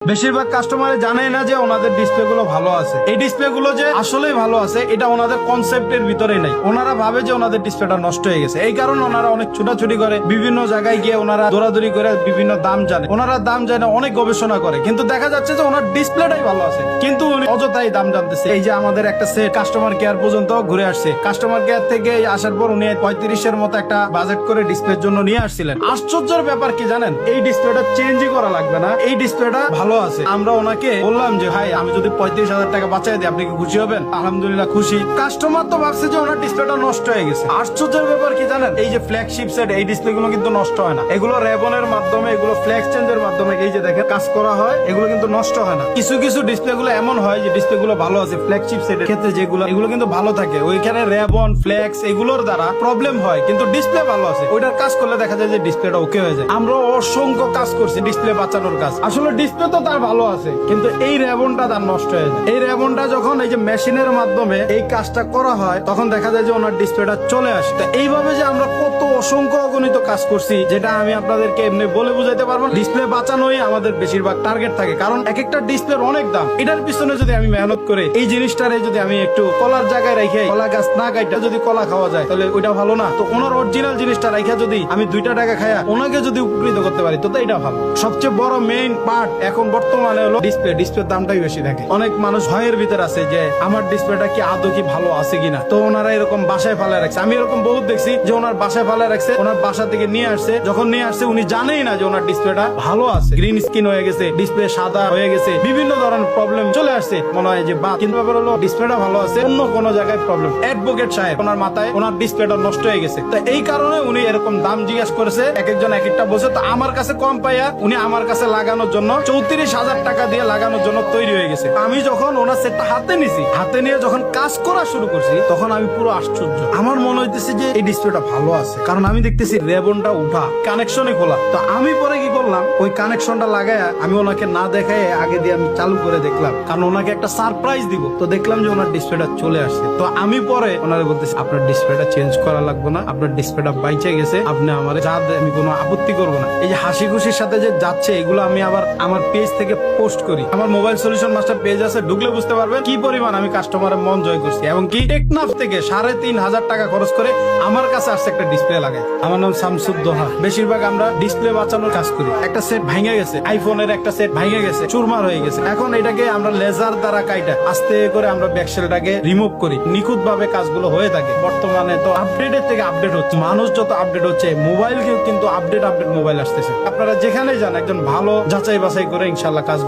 বেশিরভাগ কাস্টমার জানে না যে ওনাদের ডিসপ্লে গুলো ভালো আছে। এই ডিসপ্লে গুলো যে আসলেই ভালো আছে এটা ওনাদের কনসেপ্টের ভিতরে নাই। ওনারা ভাবে যে ওনাদের ডিসপ্লেটা নষ্ট হয়ে গেছে, এই কারণে ওনারা অনেক ছুটাছুটি করে, বিভিন্ন জায়গায় গিয়ে ওনারা দৌড়াদৌড়ি করে বিভিন্ন দাম জানে, ওনারা দাম জানে, অনেক গবেষণা করে, কিন্তু দেখা যাচ্ছে যে ওনার ডিসপ্লেটাই ভালো আছে, কিন্তু উনি অযথাই দাম জানতেছে। এই যে আমাদের একটা সেট কাস্টমার কেয়ার পর্যন্ত ঘুরে আসছে, কাস্টমার কেয়ার থেকে আসার পর উনি 35-এর মতো একটা বাজেট করে ডিসপ্লের জন্য নিয়ে আসছিলেন। আশ্চর্যের ব্যাপার কি জানেন, এই ডিসপ্লেটা চেঞ্জই করা লাগবে না, এই ডিসপ্লেটা ভালো আছে। আমরা ওনাকে বললাম যে ভাই আমি যদি 35,000 টাকা বাঁচাই দিই আপনি কি খুশি হবেন? আলহামদুলিল্লাহ খুশি। কাস্টমার তো ভাবছে যে ওনার ডিসপ্লেটা নষ্ট হয়ে গেছে। আশ্চর্যের ব্যাপার কি জানেন, এই যে ফ্ল্যাগশিপ সেট এই ডিসপ্লে গুলো কিন্তু নষ্ট হয় না, এগুলো রেবনের মাধ্যমে, এগুলো ফ্ল্যাক্স চেঞ্জের মাধ্যমে এই যে দেখেন কাজ করা হয়, এগুলো কিন্তু নষ্ট হয় না। কিছু কিছু ডিসপ্লে গুলো এমন হয় যে ডিসপ্লে গুলো ভালো আছে, ফ্ল্যাগশিপ সেটের ক্ষেত্রে যেগুলো এগুলো কিন্তু ভালো থাকে, ওইখানে রেবন ফ্ল্যাক্স এগুলোর দ্বারা প্রবলেম হয়, কিন্তু ডিসপ্লে ভালো আছে, ওইটার কাজ করলে দেখা যায় যে ডিসপ্লেটা ওকে হয়ে যায়। আমরা অসংখ্য কাজ করছি ডিসপ্লে বাঁচানোর কাজ, আসলে ডিসপ্লে তো তার ভালো আছে কিন্তু এই রেবনটা তার নষ্ট হয়ে যায়। এই রেবনটা যখন এই যে মেশিনের মাধ্যমে এই কাজটা করা হয় তখন দেখা যায় যে ওনার ডিসপ্লেটা চলে আসে। তো এইভাবে যে আমরা কত অসংখ্য অগণিত কাজ করছি যেটা আমি আপনাদেরকে এমনি বলে বুঝাইতে পারবো না। ডিসপ্লে বাঁচানোই আমাদের বেশিরভাগ টার্গেট থাকে, কারণ এক একটা ডিসপ্লের অনেক দাম। এটার পিছনে যদি আমি মেহনত করে এই জিনিসটারে যদি আমি একটু কলার জায়গায় রেখে, কলা গাছ না কাটা যদি কলা খাওয়া যায় তাহলে ওইটা ভালো না? তো ওনার অরিজিনাল জিনিসটা রেখে যদি আমি 2 টাকা খায়া ওনাকে যদি উপকৃত করতে পারি তো এটা ভালো। সবচেয়ে বড় মেইন পার্ট এখন বর্তমানে হলো ডিসপ্লের দামটাই বেশি থাকে। অনেক মানুষ ভয়ের ভিতর আছে যে আমার ডিসপ্লেটা কি আদৌ কি ভালো আছে কিনা, তো ওনারা এরকম বাসায় ফালায় রাখছে। আমি এরকম বহুত দেখছি যে ওনার বাসায় ফালায় রাখছে, ওনার বাসা থেকে নিয়ে আসছে, যখন নিয়ে আসছে উনি জানেই না যে ওনার ডিসপ্লেটা ভালো আছে, গ্রিন স্ক্রিন হয়ে গেছে, ডিসপ্লে সাদা হয়ে গেছে, বিভিন্ন ধরনের প্রবলেম চলে আসছে, মনে হয় যে বা কিন্তু ব্যাপার হলো ডিসপ্লেটা ভালো আছে, অন্য কোনো জায়গায় প্রবলেম। অ্যাডভোকেট সাহেব ওনার মাথায় ওনার ডিসপ্লেটা নষ্ট হয়ে গেছে, তো এই কারণে উনি এরকম দাম জিজ্ঞাসা করেছে, এক একজন এক একটা বলছে। তো আমার কাছে কম পাইয়া উনি আমার কাছে লাগানোর জন্য 34,000 টাকা দিয়ে লাগানোর জন্য তৈরি হয়ে গেছে। আমি যখন ওনার সেটটা হাতে নিছি, হাতে নিয়ে যখন কাজ করা শুরু করছি তখন আমি পুরো আশ্চর্য। আমার মনে হইতেছে যে এই ডিসপ্লেটা ভালো আছে, কারণ আমি দেখতেছি রেবনটা উঠা, কানেকশনই খোলা। তো আমি পরে কি করলাম, ওই কানেকশনটা লাগায়া আমি ওনাকে না দেখায় আগে দিয়ে আমি চালু করে দেখলাম, কারণ ওনাকে একটা সারপ্রাইজ দিব। তো দেখলাম যে ওনার ডিসপ্লেটা চলে আসছে। তো আমি পরে ওনারে বলতেছি আপনার ডিসপ্লেটা চেঞ্জ করা লাগবে না, আপনার ডিসপ্লেটা বাইচে গেছে, আপনি আমার যা আমি কোনো আপত্তি করবো না। এই যে হাসি খুশির সাথে যে যাচ্ছে এগুলো আমি আবার আমার পেজ থেকে পোস্ট করি, আমার মোবাইল সলিউশন মাস্টার পেজ আছে, ঢুকলে বুঝতে পারবেন কি পরিমাণ আমি কাস্টমারের মন জয় করছি। এবং কি টেকনাফ থেকে 3,500 টাকা খরচ করে আমার কাছে আসছে একটা ডিসপ্লে লাগায়। আমার নাম শামসুদ্দোহা। বেশিরভাগ আমরা ডিসপ্লে বাঁচানোর কাজ করি। একটা সেট ভেঙে গেছে, আইফোনের একটা সেট ভেঙে গেছে, চুরমার হয়ে গেছে, এখন এটাকে আমরা লেজার দ্বারা কাইটা আস্তে করে আমরা ব্যাকসেলটাকে রিমুভ করি, নিখুঁত ভাবে কাজগুলো হয়ে থাকে। বর্তমানে তো আপডেটের থেকে আপডেট হচ্ছে, মানুষ যত আপডেট হচ্ছে মোবাইল কিন্তু আপডেট মোবাইল আসতেছে। আপনারা যেখানে যান একজন ভালো যাচাই বাছাই করে ইনশাল্লাহ কাজগুলো